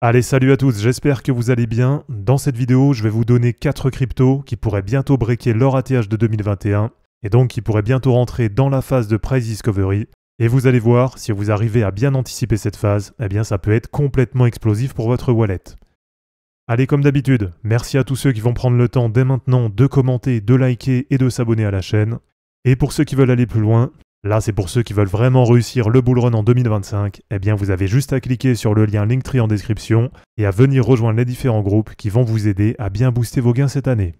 Allez, salut à tous, j'espère que vous allez bien. Dans cette vidéo, je vais vous donner 4 cryptos qui pourraient bientôt breaker leur ATH de 2021 et donc qui pourraient bientôt rentrer dans la phase de price discovery. Et vous allez voir, si vous arrivez à bien anticiper cette phase, eh bien ça peut être complètement explosif pour votre wallet. Allez, comme d'habitude, merci à tous ceux qui vont prendre le temps dès maintenant de commenter, de liker et de s'abonner à la chaîne. Et pour ceux qui veulent aller plus loin, là c'est pour ceux qui veulent vraiment réussir le bull run en 2025, eh bien vous avez juste à cliquer sur le lien Linktree en description et à venir rejoindre les différents groupes qui vont vous aider à bien booster vos gains cette année.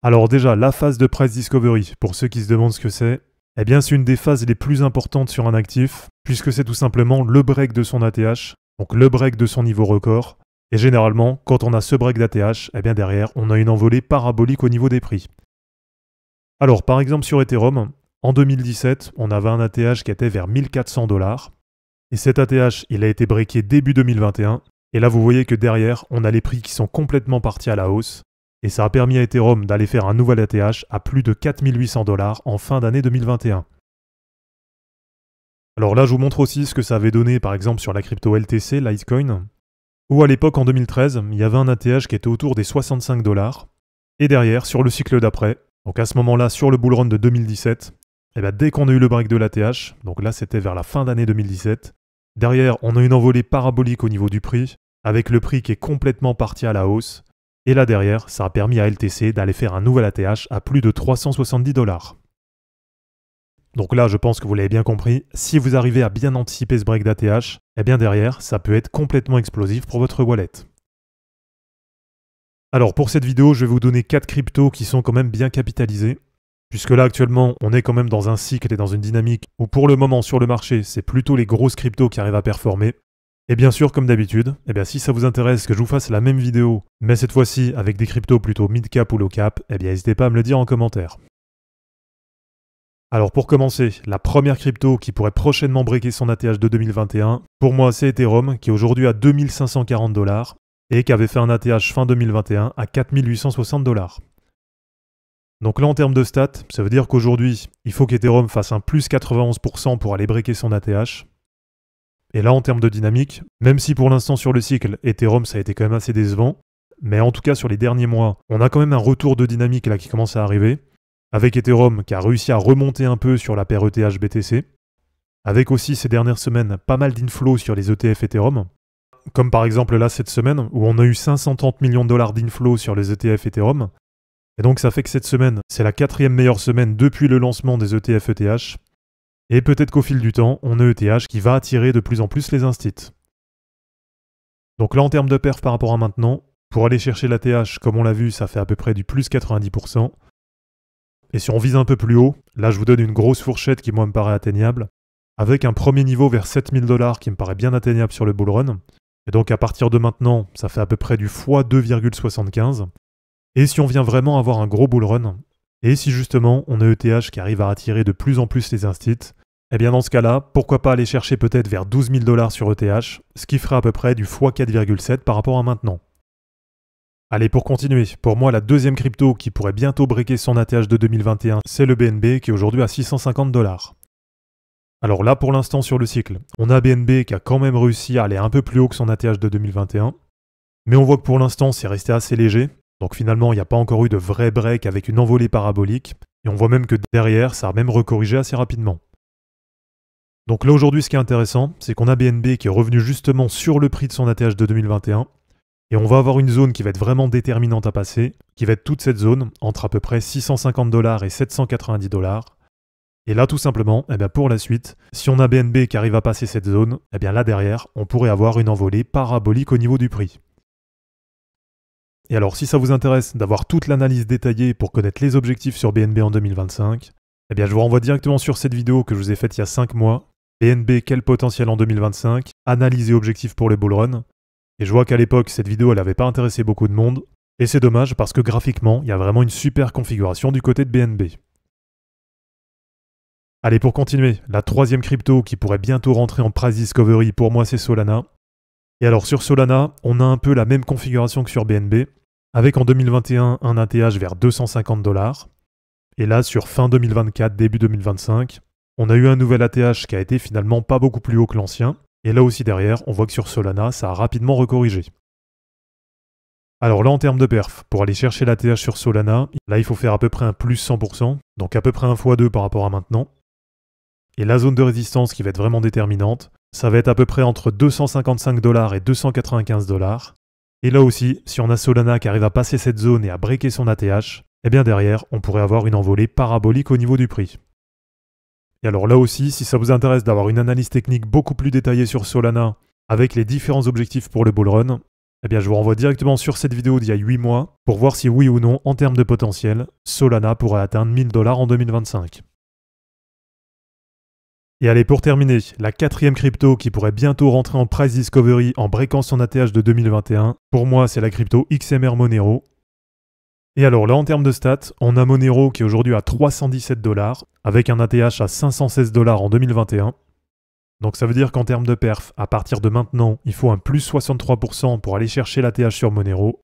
Alors déjà, la phase de price discovery, pour ceux qui se demandent ce que c'est, eh bien c'est une des phases les plus importantes sur un actif, puisque c'est tout simplement le break de son ATH, donc le break de son niveau record. Et généralement, quand on a ce break d'ATH, eh bien derrière, on a une envolée parabolique au niveau des prix. Alors par exemple sur Ethereum, en 2017, on avait un ATH qui était vers 1400 $. Et cet ATH, il a été breaké début 2021. Et là, vous voyez que derrière, on a les prix qui sont complètement partis à la hausse. Et ça a permis à Ethereum d'aller faire un nouvel ATH à plus de 4800 $ en fin d'année 2021. Alors là, je vous montre aussi ce que ça avait donné par exemple sur la crypto LTC, Litecoin, où à l'époque en 2013, il y avait un ATH qui était autour des 65 $. Et derrière, sur le cycle d'après, donc à ce moment-là, sur le bull run de 2017, et bien dès qu'on a eu le break de l'ATH, donc là c'était vers la fin d'année 2017, derrière on a une envolée parabolique au niveau du prix, avec le prix qui est complètement parti à la hausse. Et là derrière, ça a permis à LTC d'aller faire un nouvel ATH à plus de 370 $. Donc là, je pense que vous l'avez bien compris, si vous arrivez à bien anticiper ce break d'ATH, eh bien derrière, ça peut être complètement explosif pour votre wallet. Alors pour cette vidéo, je vais vous donner 4 cryptos qui sont quand même bien capitalisés, puisque là actuellement, on est quand même dans un cycle et dans une dynamique où pour le moment sur le marché, c'est plutôt les grosses cryptos qui arrivent à performer. Et bien sûr, comme d'habitude, eh bien si ça vous intéresse que je vous fasse la même vidéo, mais cette fois-ci avec des cryptos plutôt mid-cap ou low-cap, eh bien n'hésitez pas à me le dire en commentaire. Alors pour commencer, la première crypto qui pourrait prochainement breaker son ATH de 2021, pour moi c'est Ethereum, qui est aujourd'hui à 2540 $ et qui avait fait un ATH fin 2021 à 4860 $. Donc là en termes de stats, ça veut dire qu'aujourd'hui, il faut qu'Ethereum fasse un plus 91% pour aller breaker son ATH. Et là, en termes de dynamique, même si pour l'instant sur le cycle, Ethereum ça a été quand même assez décevant, mais en tout cas sur les derniers mois, on a quand même un retour de dynamique là qui commence à arriver, avec Ethereum qui a réussi à remonter un peu sur la paire ETH-BTC, avec aussi ces dernières semaines pas mal d'inflows sur les ETF Ethereum, comme par exemple là cette semaine où on a eu 530 millions de $ d'inflows sur les ETF Ethereum, et donc ça fait que cette semaine, c'est la 4e meilleure semaine depuis le lancement des ETF ETH, et peut-être qu'au fil du temps, on a ETH qui va attirer de plus en plus les instits. Donc là, en termes de perf par rapport à maintenant, pour aller chercher l'ATH, comme on l'a vu, ça fait à peu près du plus 90%. Et si on vise un peu plus haut, là je vous donne une grosse fourchette qui moi me paraît atteignable, avec un premier niveau vers 7000 $ qui me paraît bien atteignable sur le bull run. Et donc à partir de maintenant, ça fait à peu près du x2,75. Et si on vient vraiment avoir un gros bull run, et si justement on a ETH qui arrive à attirer de plus en plus les instits, eh bien dans ce cas-là, pourquoi pas aller chercher peut-être vers 12 000 $ sur ETH, ce qui ferait à peu près du x4,7 par rapport à maintenant. Allez, pour continuer, pour moi la deuxième crypto qui pourrait bientôt breaker son ATH de 2021, c'est le BNB qui est aujourd'hui à 650 $. Alors là pour l'instant sur le cycle, on a BNB qui a quand même réussi à aller un peu plus haut que son ATH de 2021, mais on voit que pour l'instant c'est resté assez léger. Donc finalement, il n'y a pas encore eu de vrai break avec une envolée parabolique, et on voit même que derrière, ça a même recorrigé assez rapidement. Donc là aujourd'hui, ce qui est intéressant, c'est qu'on a BNB qui est revenu justement sur le prix de son ATH de 2021, et on va avoir une zone qui va être vraiment déterminante à passer, qui va être toute cette zone, entre à peu près 650 $ et 790 $. Et là tout simplement, eh bien pour la suite, si on a BNB qui arrive à passer cette zone, eh bien là derrière, on pourrait avoir une envolée parabolique au niveau du prix. Et alors si ça vous intéresse d'avoir toute l'analyse détaillée pour connaître les objectifs sur BNB en 2025, eh bien je vous renvoie directement sur cette vidéo que je vous ai faite il y a 5 mois, BNB quel potentiel en 2025, analyse et objectifs pour le bull run. Et je vois qu'à l'époque cette vidéo elle n'avait pas intéressé beaucoup de monde, et c'est dommage parce que graphiquement il y a vraiment une super configuration du côté de BNB. Allez pour continuer, la troisième crypto qui pourrait bientôt rentrer en price discovery pour moi c'est Solana. Et alors sur Solana, on a un peu la même configuration que sur BNB, avec en 2021 un ATH vers 250 $. Et là, sur fin 2024, début 2025, on a eu un nouvel ATH qui a été finalement pas beaucoup plus haut que l'ancien. Et là aussi derrière, on voit que sur Solana, ça a rapidement recorrigé. Alors là, en termes de perf, pour aller chercher l'ATH sur Solana, là il faut faire à peu près un plus 100%, donc à peu près un x2 par rapport à maintenant. Et la zone de résistance qui va être vraiment déterminante, ça va être à peu près entre 255 $ et 295 $. Et là aussi, si on a Solana qui arrive à passer cette zone et à breaker son ATH, eh bien derrière, on pourrait avoir une envolée parabolique au niveau du prix. Et alors là aussi, si ça vous intéresse d'avoir une analyse technique beaucoup plus détaillée sur Solana, avec les différents objectifs pour le bull run, eh bien je vous renvoie directement sur cette vidéo d'il y a 8 mois pour voir si oui ou non, en termes de potentiel, Solana pourrait atteindre 1000 $ en 2025. Et allez, pour terminer, la quatrième crypto qui pourrait bientôt rentrer en price discovery en breakant son ATH de 2021, pour moi c'est la crypto XMR Monero. Et alors là, en termes de stats, on a Monero qui est aujourd'hui à 317 $, avec un ATH à 516 $ en 2021. Donc ça veut dire qu'en termes de perf, à partir de maintenant, il faut un plus 63% pour aller chercher l'ATH sur Monero.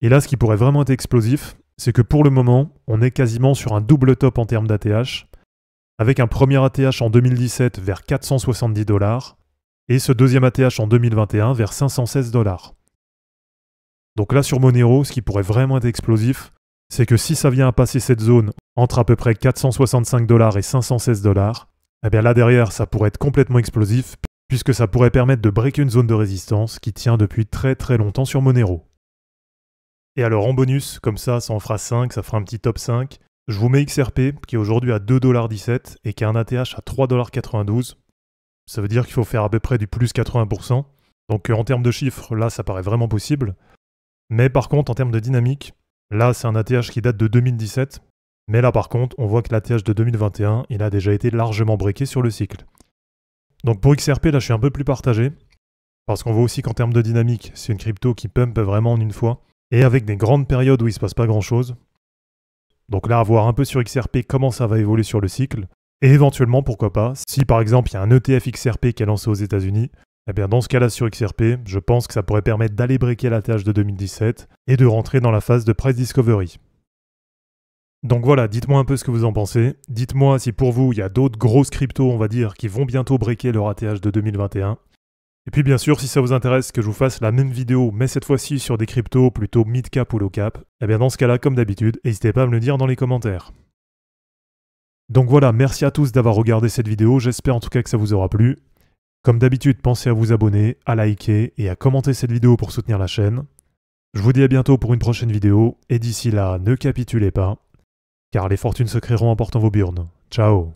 Et là, ce qui pourrait vraiment être explosif, c'est que pour le moment, on est quasiment sur un double top en termes d'ATH, avec un premier ATH en 2017 vers 470 $, et ce deuxième ATH en 2021 vers 516 $. Donc là, sur Monero, ce qui pourrait vraiment être explosif, c'est que si ça vient à passer cette zone entre à peu près 465 $ et 516 $, eh bien là derrière, ça pourrait être complètement explosif, puisque ça pourrait permettre de breaker une zone de résistance qui tient depuis très très longtemps sur Monero. Et alors en bonus, comme ça en fera 5, ça fera un petit top 5, je vous mets XRP, qui est aujourd'hui à 2,17 $ et qui a un ATH à 3,92 $. Ça veut dire qu'il faut faire à peu près du plus 80%. Donc en termes de chiffres, là ça paraît vraiment possible. Mais par contre, en termes de dynamique, là c'est un ATH qui date de 2017. Mais là par contre, on voit que l'ATH de 2021, il a déjà été largement breaké sur le cycle. Donc pour XRP, là je suis un peu plus partagé, parce qu'on voit aussi qu'en termes de dynamique, c'est une crypto qui pump vraiment en une fois, et avec des grandes périodes où il ne se passe pas grand chose. Donc là, à voir un peu sur XRP comment ça va évoluer sur le cycle, et éventuellement, pourquoi pas, si par exemple il y a un ETF XRP qui est lancé aux États-Unis, eh bien dans ce cas-là sur XRP, je pense que ça pourrait permettre d'aller breaker l'ATH de 2017 et de rentrer dans la phase de price discovery. Donc voilà, dites-moi un peu ce que vous en pensez. Dites-moi si pour vous, il y a d'autres grosses cryptos, on va dire, qui vont bientôt breaker leur ATH de 2021. Et puis bien sûr, si ça vous intéresse que je vous fasse la même vidéo, mais cette fois-ci sur des cryptos plutôt mid-cap ou low-cap, eh bien dans ce cas-là, comme d'habitude, n'hésitez pas à me le dire dans les commentaires. Donc voilà, merci à tous d'avoir regardé cette vidéo, j'espère en tout cas que ça vous aura plu. Comme d'habitude, pensez à vous abonner, à liker et à commenter cette vidéo pour soutenir la chaîne. Je vous dis à bientôt pour une prochaine vidéo, et d'ici là, ne capitulez pas, car les fortunes se créeront en portant vos burnes. Ciao!